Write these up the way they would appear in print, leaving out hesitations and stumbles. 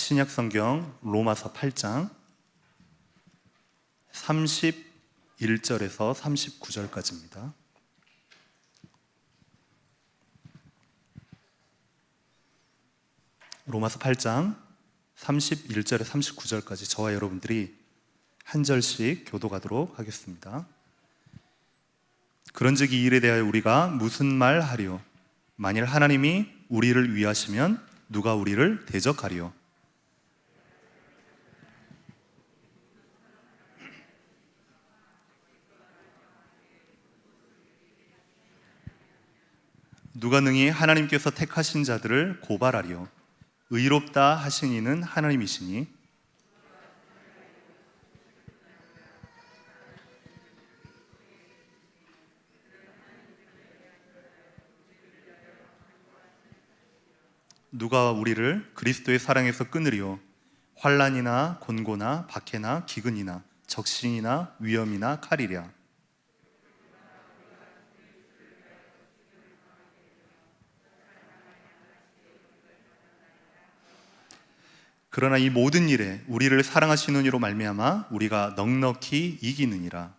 신약성경 로마서 8장 31절에서 39절까지입니다. 로마서 8장 31절에 39절까지 저와 여러분들이 한 절씩 교독하도록 하겠습니다. 그런즉 이 일에 대하여 우리가 무슨 말 하리요? 만일 하나님이 우리를 위하시면 누가 우리를 대적하리요? 누가 능히 하나님께서 택하신 자들을 고발하리요? 의롭다 하신 이는 하나님이시니 누가 우리를 그리스도의 사랑에서 끊으리요? 환난이나 곤고나 박해나 기근이나 적신이나 위험이나 칼이랴. 그러나 이 모든 일에 우리를 사랑하시는 이로 말미암아 우리가 넉넉히 이기느니라.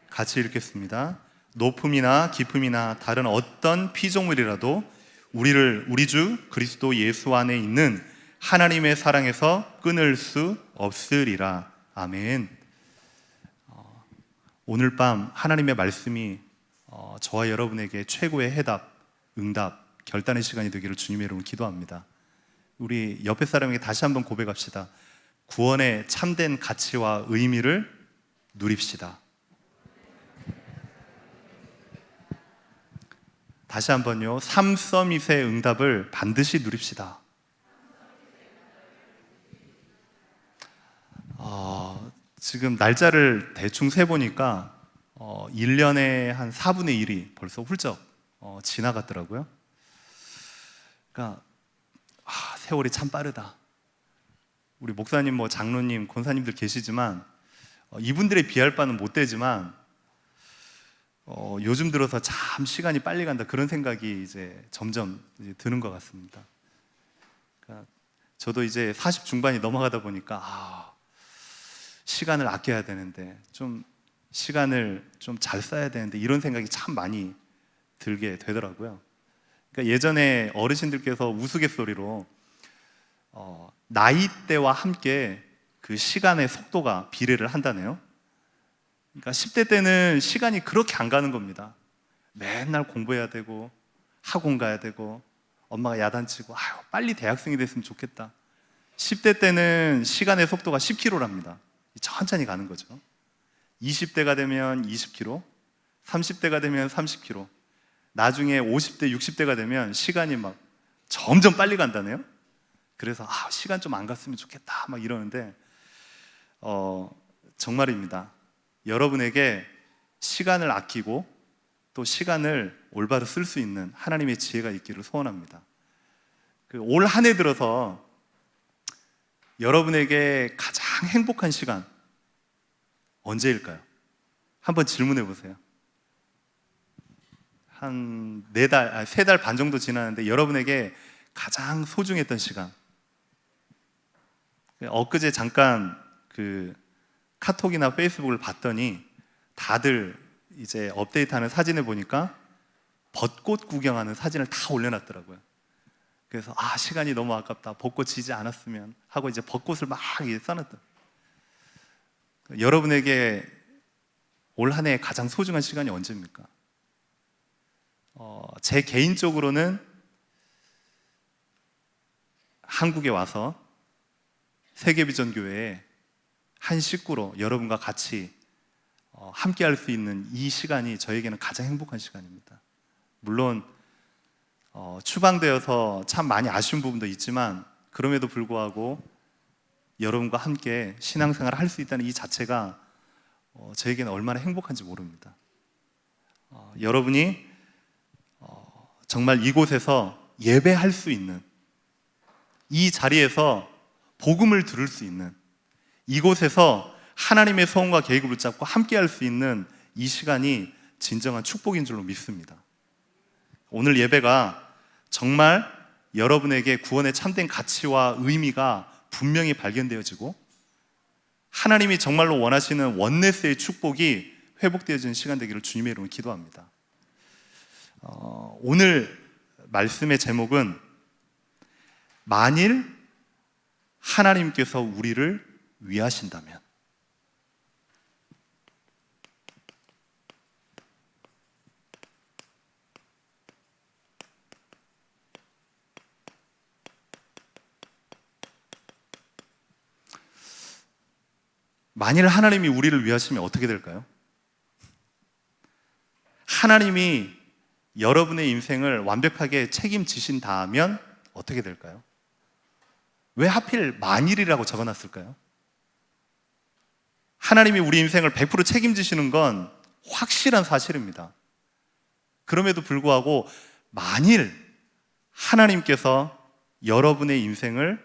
같이 읽겠습니다. 높음이나 깊음이나 다른 어떤 피조물이라도 우리를 우리 주 그리스도 예수 안에 있는 하나님의 사랑에서 끊을 수 없으리라. 아멘. 오늘 밤 하나님의 말씀이 저와 여러분에게 최고의 해답, 응답, 결단의 시간이 되기를 주님의 이름으로 기도합니다. 우리 옆에 사람에게 다시 한번 고백합시다. 구원의 참된 가치와 의미를 누립시다. 다시 한번요. 삼서밋의 응답을 반드시 누립시다. 지금 날짜를 대충 세보니까 1년에 한 4분의 1이 벌써 훌쩍 지나갔더라고요. 그러니까 세월이 참 빠르다. 우리 목사님, 장로님, 권사님들 계시지만 이분들에 비할 바는 못 되지만 요즘 들어서 참 시간이 빨리 간다 그런 생각이 이제 점점 드는 것 같습니다. 그러니까 저도 이제 40 중반이 넘어가다 보니까 시간을 아껴야 되는데 좀 시간을 좀 잘 써야 되는데 이런 생각이 참 많이 들게 되더라고요. 그러니까 예전에 어르신들께서 우스갯소리로 나이대와 함께 그 시간의 속도가 비례를 한다네요. 그러니까 10대 때는 시간이 그렇게 안 가는 겁니다. 맨날 공부해야 되고 학원 가야 되고 엄마가 야단치고 빨리 대학생이 됐으면 좋겠다. 10대 때는 시간의 속도가 10km랍니다. 천천히 가는 거죠. 20대가 되면 20km, 30대가 되면 30km, 나중에 50대, 60대가 되면 시간이 막 점점 빨리 간다네요. 그래서 시간 좀 안 갔으면 좋겠다 막 이러는데 정말입니다. 여러분에게 시간을 아끼고 또 시간을 올바로 쓸 수 있는 하나님의 지혜가 있기를 소원합니다. 올 한 해 들어서 여러분에게 가장 행복한 시간 언제일까요? 한번 질문해 보세요. 한 3달 반 정도 지났는데 여러분에게 가장 소중했던 시간. 엊그제 잠깐 카톡이나 페이스북을 봤더니 다들 이제 업데이트하는 사진을 보니까 벚꽃 구경하는 사진을 다 올려놨더라고요. 그래서 시간이 너무 아깝다. 벚꽃 지지 않았으면 하고 이제 벚꽃을 막 써놨다. 여러분에게 올 한 해 가장 소중한 시간이 언제입니까? 제 개인적으로는 한국에 와서 세계비전교회에 한 식구로 여러분과 같이 함께 할 수 있는 이 시간이 저에게는 가장 행복한 시간입니다. 물론 추방되어서 참 많이 아쉬운 부분도 있지만 그럼에도 불구하고 여러분과 함께 신앙생활을 할 수 있다는 이 자체가 저에게는 얼마나 행복한지 모릅니다. 여러분이 정말 이곳에서 예배할 수 있는, 이 자리에서 복음을 들을 수 있는, 이곳에서 하나님의 소원과 계획을 붙잡고 함께 할 수 있는 이 시간이 진정한 축복인 줄로 믿습니다. 오늘 예배가 정말 여러분에게 구원의 참된 가치와 의미가 분명히 발견되어지고 하나님이 정말로 원하시는 원네스의 축복이 회복되어지는 시간 되기를 주님의 이름으로 기도합니다. 오늘 말씀의 제목은 만일 하나님께서 우리를 위하신다면. 만일 하나님이 우리를 위하시면 어떻게 될까요? 하나님이 여러분의 인생을 완벽하게 책임지신다면 어떻게 될까요? 왜 하필 만일이라고 적어놨을까요? 하나님이 우리 인생을 100% 책임지시는 건 확실한 사실입니다. 그럼에도 불구하고 만일 하나님께서 여러분의 인생을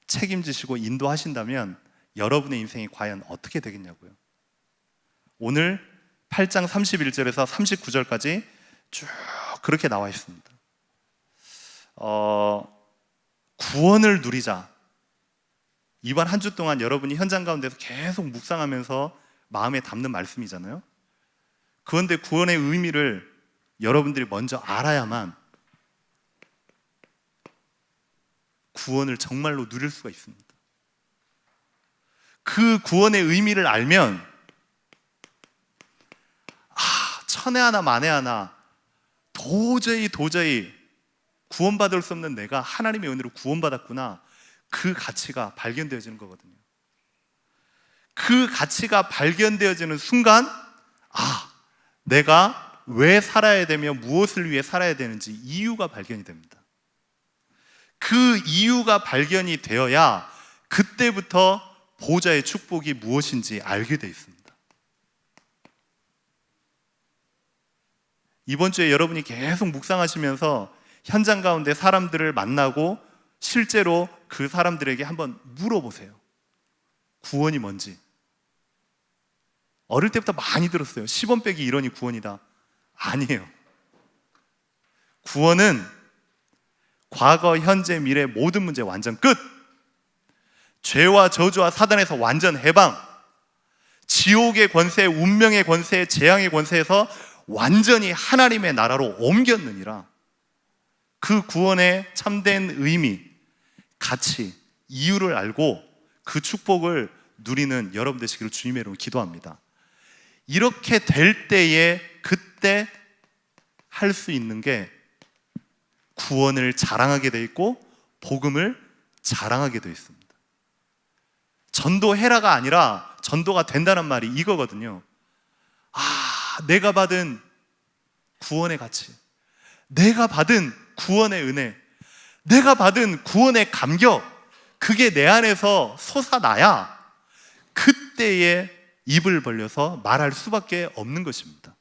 책임지시고 인도하신다면 여러분의 인생이 과연 어떻게 되겠냐고요. 오늘 8장 31절에서 39절까지 쭉 그렇게 나와 있습니다. 구원을 누리자. 이번 한 주 동안 여러분이 현장 가운데서 계속 묵상하면서 마음에 담는 말씀이잖아요. 그런데 구원의 의미를 여러분들이 먼저 알아야만 구원을 정말로 누릴 수가 있습니다. 그 구원의 의미를 알면 천에 하나 만에 하나 도저히 구원받을 수 없는 내가 하나님의 은혜로 구원받았구나, 그 가치가 발견되어지는 거거든요. 그 가치가 발견되어지는 순간 내가 왜 살아야 되며 무엇을 위해 살아야 되는지 이유가 발견이 됩니다. 그 이유가 발견이 되어야 그때부터 보좌의 축복이 무엇인지 알게 돼 있습니다. 이번 주에 여러분이 계속 묵상하시면서 현장 가운데 사람들을 만나고 실제로 그 사람들에게 한번 물어보세요. 구원이 뭔지. 어릴 때부터 많이 들었어요. 10원 빼기 1원이 구원이다. 아니에요. 구원은 과거, 현재, 미래 모든 문제 완전 끝. 죄와 저주와 사단에서 완전 해방. 지옥의 권세, 운명의 권세, 재앙의 권세에서 완전히 하나님의 나라로 옮겼느니라. 그 구원의 참된 의미, 가치, 이유를 알고 그 축복을 누리는 여러분 되시기를 주님의 이름으로 기도합니다. 이렇게 될 때에 그때 할 수 있는 게 구원을 자랑하게 돼 있고 복음을 자랑하게 돼 있습니다. 전도해라가 아니라 전도가 된다는 말이 이거거든요. 내가 받은 구원의 가치, 내가 받은 구원의 은혜, 내가 받은 구원의 감격, 그게 내 안에서 솟아나야 그때에 입을 벌려서 말할 수밖에 없는 것입니다.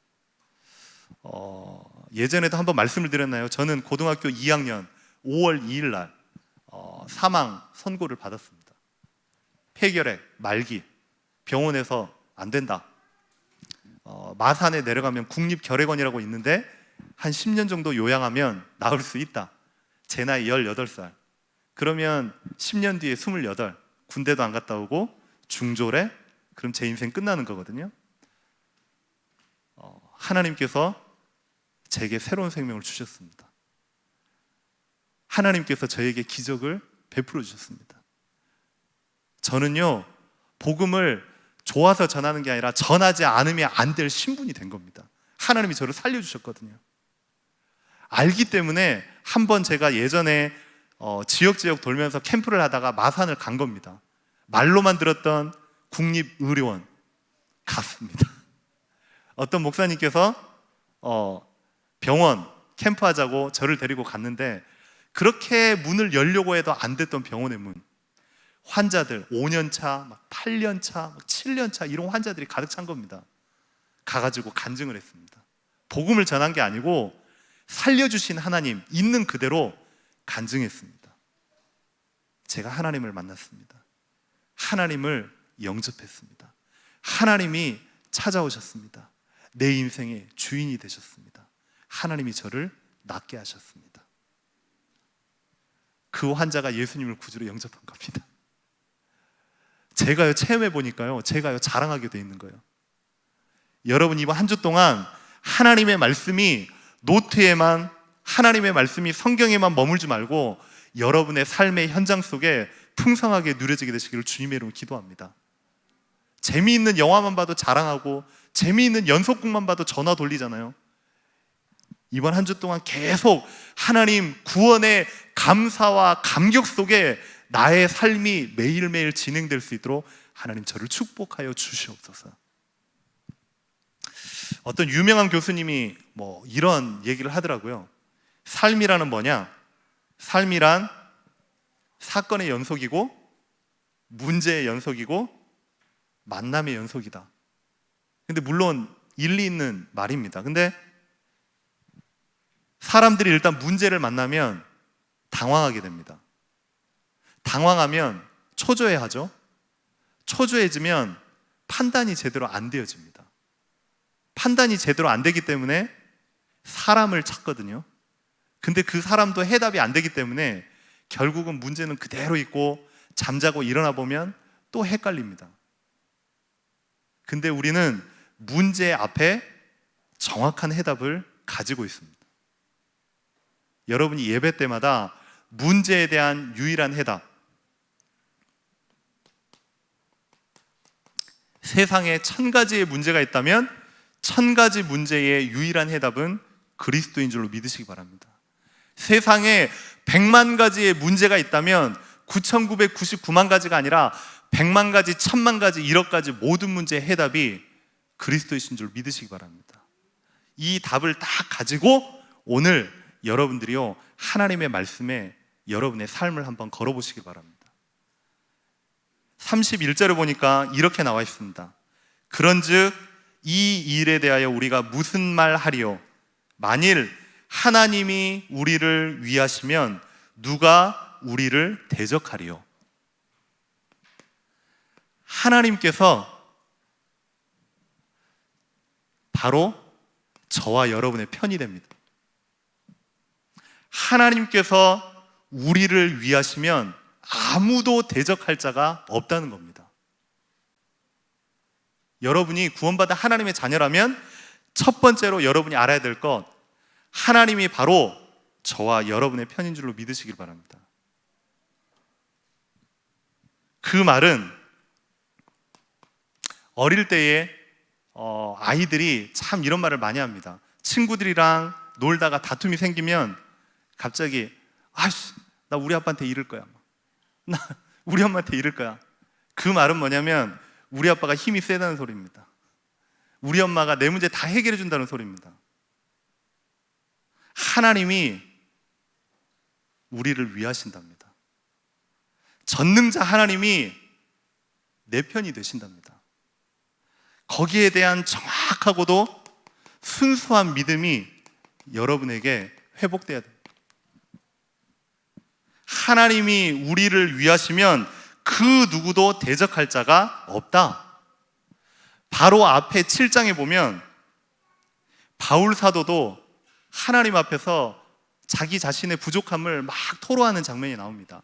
예전에도 한번 말씀을 드렸나요? 저는 고등학교 2학년 5월 2일 날 사망 선고를 받았습니다. 폐결핵, 말기, 병원에서 안 된다. 마산에 내려가면 국립결핵원이라고 있는데 한 10년 정도 요양하면 나을 수 있다. 제 나이 18살. 그러면 10년 뒤에 28, 군대도 안 갔다 오고 중졸에, 그럼 제 인생 끝나는 거거든요. 하나님께서 제게 새로운 생명을 주셨습니다. 하나님께서 저에게 기적을 베풀어 주셨습니다. 저는요, 복음을 좋아서 전하는 게 아니라 전하지 않으면 안 될 신분이 된 겁니다. 하나님이 저를 살려주셨거든요. 알기 때문에 한번 제가 예전에 지역 돌면서 캠프를 하다가 마산을 간 겁니다. 말로만 들었던 국립의료원 갔습니다. 어떤 목사님께서 병원 캠프하자고 저를 데리고 갔는데 그렇게 문을 열려고 해도 안 됐던 병원의 문, 환자들 5년차, 8년차, 7년차 이런 환자들이 가득 찬 겁니다. 가가지고 간증을 했습니다. 복음을 전한 게 아니고 살려주신 하나님 있는 그대로 간증했습니다. 제가 하나님을 만났습니다. 하나님을 영접했습니다. 하나님이 찾아오셨습니다. 내 인생의 주인이 되셨습니다. 하나님이 저를 낫게 하셨습니다. 그 환자가 예수님을 구주로 영접한 겁니다. 제가요, 체험해 보니까요, 제가요, 자랑하게 돼 있는 거예요. 여러분, 이번 한 주 동안 하나님의 말씀이 노트에만, 하나님의 말씀이 성경에만 머물지 말고 여러분의 삶의 현장 속에 풍성하게 누려지게 되시기를 주님의 이름으로 기도합니다. 재미있는 영화만 봐도 자랑하고 재미있는 연속극만 봐도 전화 돌리잖아요. 이번 한 주 동안 계속 하나님 구원의 감사와 감격 속에 나의 삶이 매일매일 진행될 수 있도록 하나님 저를 축복하여 주시옵소서. 어떤 유명한 교수님이 이런 얘기를 하더라고요. 삶이라는 뭐냐? 삶이란 사건의 연속이고 문제의 연속이고 만남의 연속이다. 근데 물론 일리 있는 말입니다. 근데 사람들이 일단 문제를 만나면 당황하게 됩니다. 당황하면 초조해하죠. 초조해지면 판단이 제대로 안 되어집니다. 판단이 제대로 안 되기 때문에 사람을 찾거든요. 근데 그 사람도 해답이 안 되기 때문에 결국은 문제는 그대로 있고 잠자고 일어나 보면 또 헷갈립니다. 근데 우리는 문제 앞에 정확한 해답을 가지고 있습니다. 여러분이 예배 때마다 문제에 대한 유일한 해답, 세상에 1000가지의 문제가 있다면 1000가지 문제의 유일한 해답은 그리스도인 줄로 믿으시기 바랍니다. 세상에 100만 가지의 문제가 있다면 9999만 가지가 아니라 100만 가지, 1000만 가지, 1억 가지 모든 문제의 해답이 그리스도이신 줄 믿으시기 바랍니다. 이 답을 딱 가지고 오늘 여러분들이요, 하나님의 말씀에 여러분의 삶을 한번 걸어보시기 바랍니다. 31절을 보니까 이렇게 나와 있습니다. 그런즉 이 일에 대하여 우리가 무슨 말 하리요? 만일 하나님이 우리를 위하시면 누가 우리를 대적하리요? 하나님께서 바로 저와 여러분의 편이 됩니다. 하나님께서 우리를 위하시면 아무도 대적할 자가 없다는 겁니다. 여러분이 구원받은 하나님의 자녀라면 첫 번째로 여러분이 알아야 될 것, 하나님이 바로 저와 여러분의 편인 줄로 믿으시길 바랍니다. 그 말은 어릴 때에 아이들이 참 이런 말을 많이 합니다. 친구들이랑 놀다가 다툼이 생기면 갑자기 나 우리 아빠한테 이를 거야. 나 우리 엄마한테 이를 거야. 그 말은 뭐냐면 우리 아빠가 힘이 세다는 소리입니다. 우리 엄마가 내 문제 다 해결해 준다는 소리입니다. 하나님이 우리를 위하신답니다. 전능자 하나님이 내 편이 되신답니다. 거기에 대한 정확하고도 순수한 믿음이 여러분에게 회복돼야 됩니다. 하나님이 우리를 위하시면 그 누구도 대적할 자가 없다. 바로 앞에 7장에 보면 바울 사도도 하나님 앞에서 자기 자신의 부족함을 막 토로하는 장면이 나옵니다.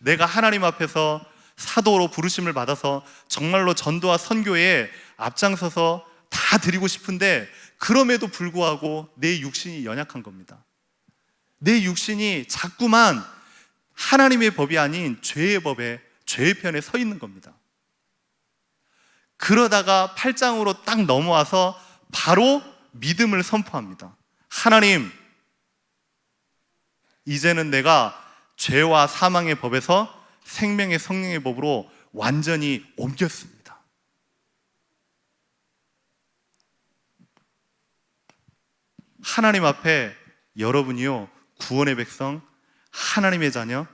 내가 하나님 앞에서 사도로 부르심을 받아서 정말로 전도와 선교에 앞장서서 다 드리고 싶은데 그럼에도 불구하고 내 육신이 연약한 겁니다. 내 육신이 자꾸만 하나님의 법이 아닌 죄의 법에, 죄의 편에 서 있는 겁니다. 그러다가 8장으로 딱 넘어와서 바로 믿음을 선포합니다. 하나님, 이제는 내가 죄와 사망의 법에서 생명의 성령의 법으로 완전히 옮겼습니다. 하나님 앞에 여러분이요, 구원의 백성, 하나님의 자녀,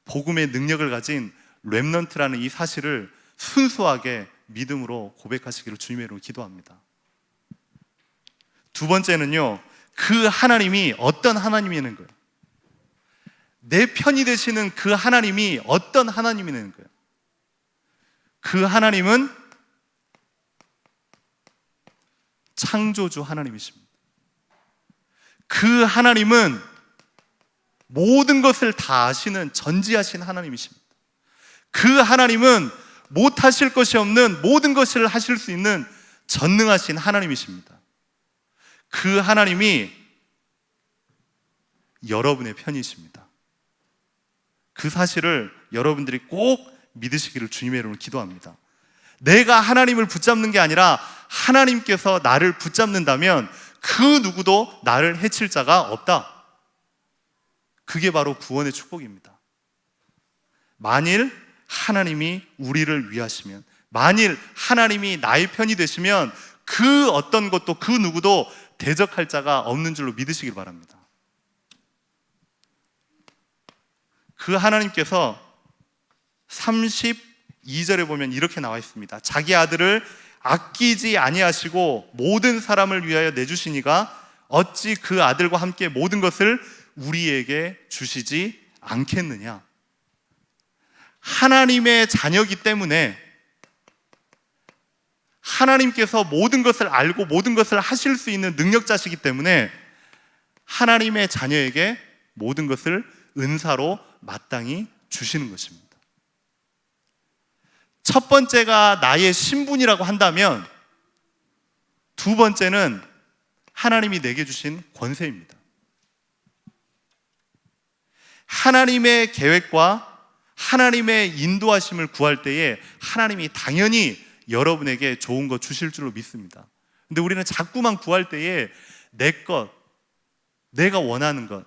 복음의 능력을 가진 렘넌트라는 이 사실을 순수하게 믿음으로 고백하시기를 주님의 이름으로 기도합니다. 두 번째는요, 그 하나님이 어떤 하나님이냐는 거예요. 내 편이 되시는 그 하나님이 어떤 하나님이냐는 거예요. 그 하나님은 창조주 하나님이십니다. 그 하나님은 모든 것을 다 아시는 전지하신 하나님이십니다. 그 하나님은 못하실 것이 없는 모든 것을 하실 수 있는 전능하신 하나님이십니다. 그 하나님이 여러분의 편이십니다. 그 사실을 여러분들이 꼭 믿으시기를 주님의 이름으로 기도합니다. 내가 하나님을 붙잡는 게 아니라 하나님께서 나를 붙잡는다면 그 누구도 나를 해칠 자가 없다. 그게 바로 구원의 축복입니다. 만일 하나님이 우리를 위하시면, 만일 하나님이 나의 편이 되시면 그 어떤 것도 그 누구도 대적할 자가 없는 줄로 믿으시길 바랍니다. 그 하나님께서 32절에 보면 이렇게 나와 있습니다. 자기 아들을 아끼지 아니하시고 모든 사람을 위하여 내주시니가 어찌 그 아들과 함께 모든 것을 우리에게 주시지 않겠느냐. 하나님의 자녀이기 때문에, 하나님께서 모든 것을 알고 모든 것을 하실 수 있는 능력자시기 때문에 하나님의 자녀에게 모든 것을 은사로 마땅히 주시는 것입니다. 첫 번째가 나의 신분이라고 한다면, 두 번째는 하나님이 내게 주신 권세입니다. 하나님의 계획과 하나님의 인도하심을 구할 때에 하나님이 당연히 여러분에게 좋은 것 주실 줄로 믿습니다. 근데 우리는 자꾸만 구할 때에 내 것, 내가 원하는 것,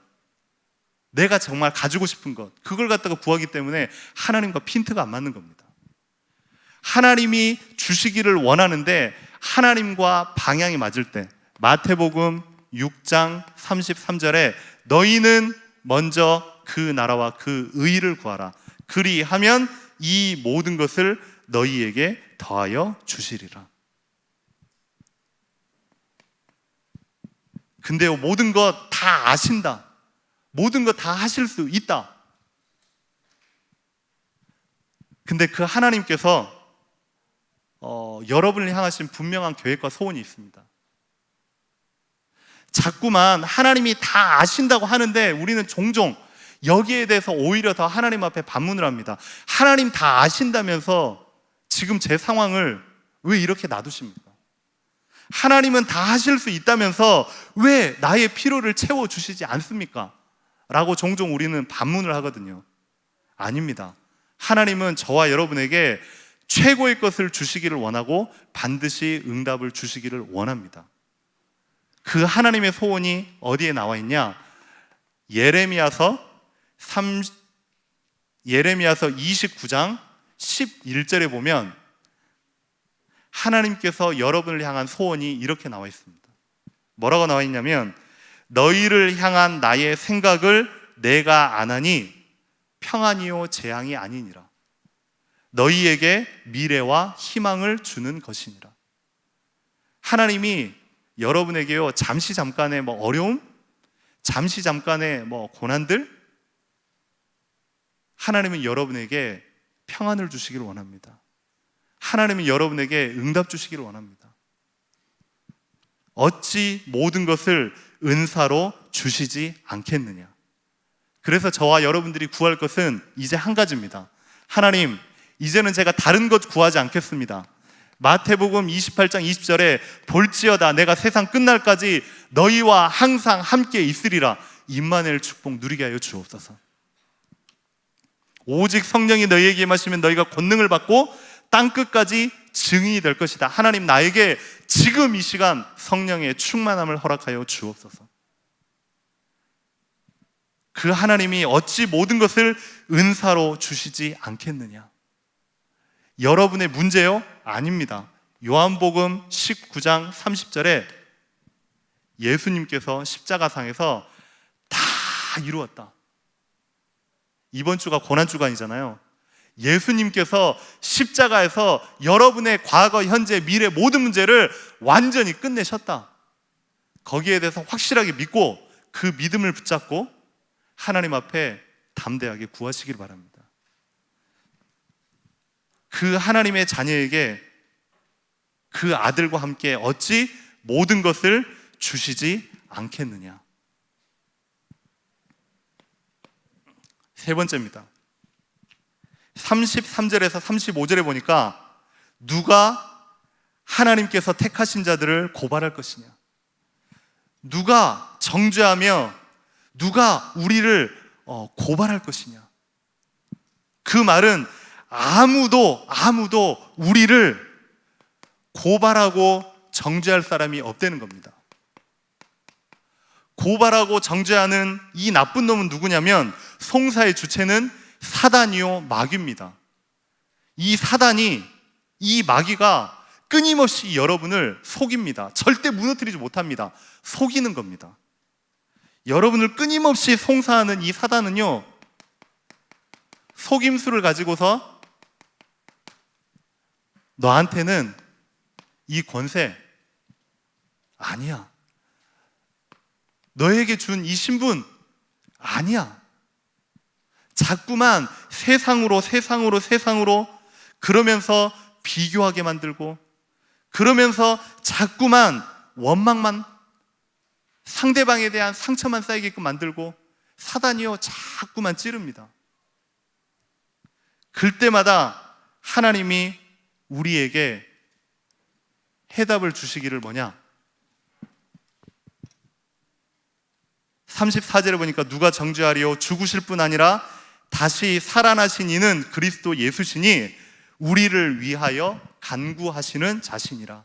내가 정말 가지고 싶은 것, 그걸 갖다가 구하기 때문에 하나님과 핀트가 안 맞는 겁니다. 하나님이 주시기를 원하는데 하나님과 방향이 맞을 때, 마태복음 6장 33절에 너희는 먼저 그 나라와 그 의를 구하라. 그리하면 이 모든 것을 너희에게 더하여 주시리라. 근데요, 모든 것 다 아신다, 모든 것 다 하실 수 있다. 근데 그 하나님께서 여러분을 향하신 분명한 계획과 소원이 있습니다. 자꾸만 하나님이 다 아신다고 하는데 우리는 종종 여기에 대해서 오히려 더 하나님 앞에 반문을 합니다. 하나님 다 아신다면서 지금 제 상황을 왜 이렇게 놔두십니까? 하나님은 다 하실 수 있다면서 왜 나의 필요를 채워주시지 않습니까? 라고 종종 우리는 반문을 하거든요. 아닙니다. 하나님은 저와 여러분에게 최고의 것을 주시기를 원하고 반드시 응답을 주시기를 원합니다. 그 하나님의 소원이 어디에 나와 있냐? 예레미야서 29장 11절에 보면 하나님께서 여러분을 향한 소원이 이렇게 나와 있습니다. 뭐라고 나와 있냐면, 너희를 향한 나의 생각을 내가 아나니 평안이요 재앙이 아니니라. 너희에게 미래와 희망을 주는 것이니라. 하나님이 여러분에게요, 잠시 잠깐의 어려움, 잠시 잠깐의 고난들, 하나님은 여러분에게 평안을 주시기를 원합니다. 하나님은 여러분에게 응답 주시기를 원합니다. 어찌 모든 것을 은사로 주시지 않겠느냐. 그래서 저와 여러분들이 구할 것은 이제 한 가지입니다. 하나님, 이제는 제가 다른 것 구하지 않겠습니다. 마태복음 28장 20절에 볼지어다 내가 세상 끝날까지 너희와 항상 함께 있으리라. 임마누엘 축복 누리게 하여 주옵소서. 오직 성령이 너희에게 임하시면 너희가 권능을 받고 땅끝까지 증인이 될 것이다. 하나님, 나에게 지금 이 시간 성령의 충만함을 허락하여 주옵소서. 그 하나님이 어찌 모든 것을 은사로 주시지 않겠느냐. 여러분의 문제요? 아닙니다. 요한복음 19장 30절에 예수님께서 십자가상에서 다 이루었다. 이번 주가 고난주간이잖아요. 예수님께서 십자가에서 여러분의 과거, 현재, 미래 모든 문제를 완전히 끝내셨다. 거기에 대해서 확실하게 믿고 그 믿음을 붙잡고 하나님 앞에 담대하게 구하시길 바랍니다. 그 하나님의 자녀에게 그 아들과 함께 어찌 모든 것을 주시지 않겠느냐. 세 번째입니다. 33절에서 35절에 보니까 누가 하나님께서 택하신 자들을 고발할 것이냐, 누가 정죄하며 누가 우리를 고발할 것이냐. 그 말은 아무도 우리를 고발하고 정죄할 사람이 없다는 겁니다. 고발하고 정죄하는 이 나쁜 놈은 누구냐면 송사의 주체는 사단이요 마귀입니다. 이 사단이, 이 마귀가 끊임없이 여러분을 속입니다. 절대 무너뜨리지 못합니다. 속이는 겁니다. 여러분을 끊임없이 송사하는 이 사단은요, 속임수를 가지고서 너한테는 이 권세 아니야, 너에게 준 이 신분 아니야, 자꾸만 세상으로 그러면서 비교하게 만들고, 그러면서 자꾸만 원망만, 상대방에 대한 상처만 쌓이게끔 만들고, 사단이요 자꾸만 찌릅니다. 그때마다 하나님이 우리에게 해답을 주시기를 뭐냐? 34절에 보니까 누가 정죄하리요? 죽으실 뿐 아니라 다시 살아나신 이는 그리스도 예수시니 우리를 위하여 간구하시는 자신이라.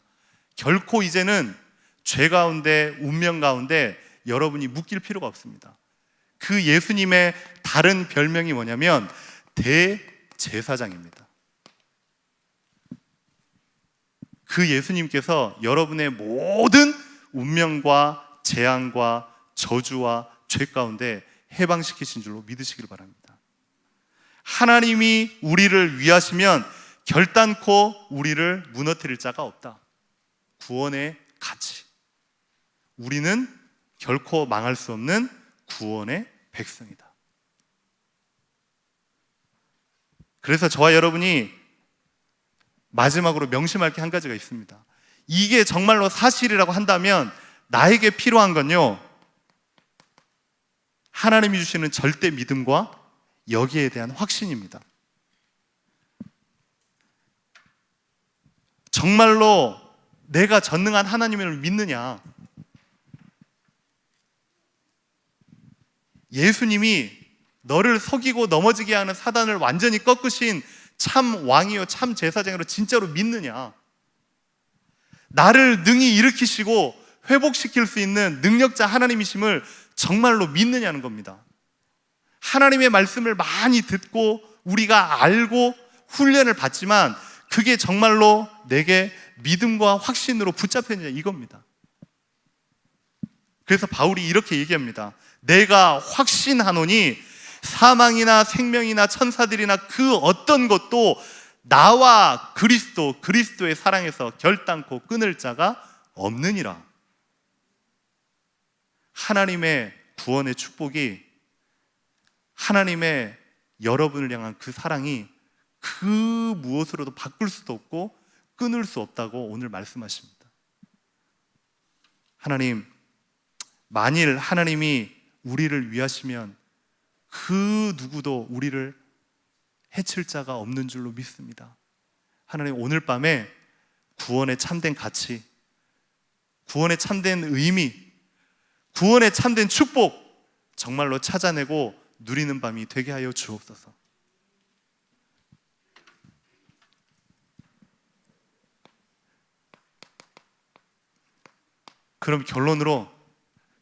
결코 이제는 죄 가운데, 운명 가운데 여러분이 묶일 필요가 없습니다. 그 예수님의 다른 별명이 뭐냐면 대제사장입니다. 그 예수님께서 여러분의 모든 운명과 재앙과 저주와 죄 가운데 해방시키신 줄로 믿으시길 바랍니다. 하나님이 우리를 위하시면 결단코 우리를 무너뜨릴 자가 없다. 구원의 가치. 우리는 결코 망할 수 없는 구원의 백성이다. 그래서 저와 여러분이 마지막으로 명심할 게 한 가지가 있습니다. 이게 정말로 사실이라고 한다면 나에게 필요한 건요, 하나님이 주시는 절대 믿음과 여기에 대한 확신입니다. 정말로 내가 전능한 하나님을 믿느냐? 예수님이 너를 속이고 넘어지게 하는 사단을 완전히 꺾으신 참 왕이요 참 제사장으로 진짜로 믿느냐? 나를 능히 일으키시고 회복시킬 수 있는 능력자 하나님이심을 정말로 믿느냐는 겁니다. 하나님의 말씀을 많이 듣고 우리가 알고 훈련을 받지만 그게 정말로 내게 믿음과 확신으로 붙잡혔느냐, 이겁니다. 그래서 바울이 이렇게 얘기합니다. 내가 확신하노니 사망이나 생명이나 천사들이나 그 어떤 것도 나와 그리스도의 사랑에서 결단코 끊을 자가 없느니라. 하나님의 구원의 축복이, 하나님의 여러분을 향한 그 사랑이 그 무엇으로도 바꿀 수도 없고 끊을 수 없다고 오늘 말씀하십니다. 하나님, 만일 하나님이 우리를 위하시면 그 누구도 우리를 해칠 자가 없는 줄로 믿습니다. 하나님, 오늘 밤에 구원의 참된 가치, 구원의 참된 의미, 구원의 참된 축복 정말로 찾아내고 누리는 밤이 되게 하여 주옵소서. 그럼 결론으로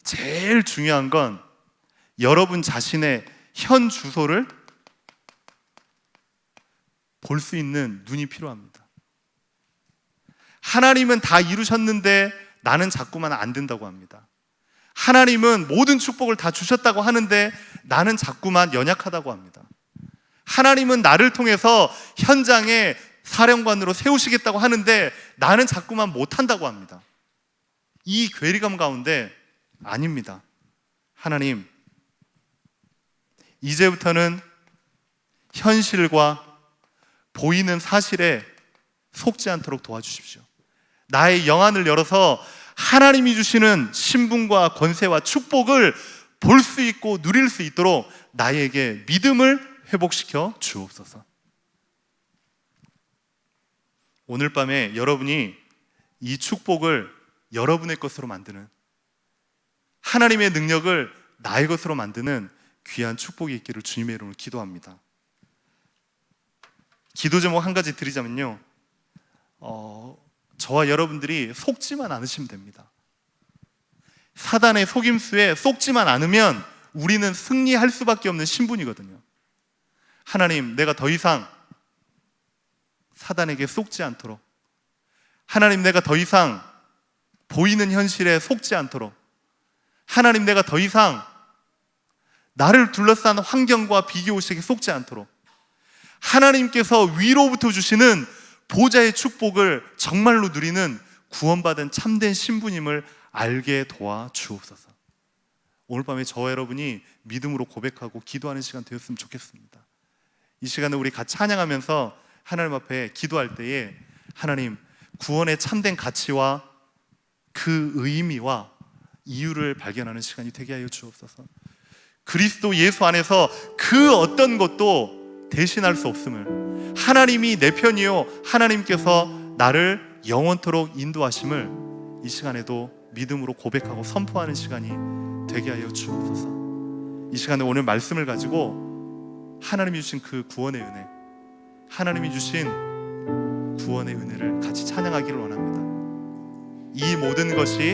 제일 중요한 건 여러분 자신의 현 주소를 볼 수 있는 눈이 필요합니다. 하나님은 다 이루셨는데 나는 자꾸만 안 된다고 합니다. 하나님은 모든 축복을 다 주셨다고 하는데 나는 자꾸만 연약하다고 합니다. 하나님은 나를 통해서 현장에 사령관으로 세우시겠다고 하는데 나는 자꾸만 못한다고 합니다. 이 괴리감 가운데 아닙니다. 하나님, 이제부터는 현실과 보이는 사실에 속지 않도록 도와주십시오. 나의 영안을 열어서 하나님이 주시는 신분과 권세와 축복을 볼 수 있고 누릴 수 있도록 나에게 믿음을 회복시켜 주옵소서. 오늘 밤에 여러분이 이 축복을 여러분의 것으로 만드는, 하나님의 능력을 나의 것으로 만드는 귀한 축복이 있기를 주님의 이름으로 기도합니다. 기도 제목 한 가지 드리자면요, 저와 여러분들이 속지만 않으시면 됩니다. 사단의 속임수에 속지만 않으면 우리는 승리할 수밖에 없는 신분이거든요. 하나님, 내가 더 이상 사단에게 속지 않도록, 하나님, 내가 더 이상 보이는 현실에 속지 않도록, 하나님, 내가 더 이상 나를 둘러싼 환경과 비교의식에 속지 않도록, 하나님께서 위로부터 주시는 보좌의 축복을 정말로 누리는 구원받은 참된 신분임을 알게 도와 주옵소서. 오늘 밤에 저와 여러분이 믿음으로 고백하고 기도하는 시간 되었으면 좋겠습니다. 이 시간에 우리 같이 찬양하면서 하나님 앞에 기도할 때에 하나님, 구원의 참된 가치와 그 의미와 이유를 발견하는 시간이 되게 하여 주옵소서. 그리스도 예수 안에서 그 어떤 것도 대신할 수 없음을, 하나님이 내 편이요 하나님께서 나를 영원토록 인도하심을 이 시간에도 믿음으로 고백하고 선포하는 시간이 되게 하여 주옵소서. 이 시간에 오늘 말씀을 가지고 하나님이 주신 그 구원의 은혜, 하나님이 주신 구원의 은혜를 같이 찬양하기를 원합니다. 이 모든 것이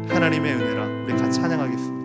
하나님의 은혜라 우리 같이 찬양하겠습니다.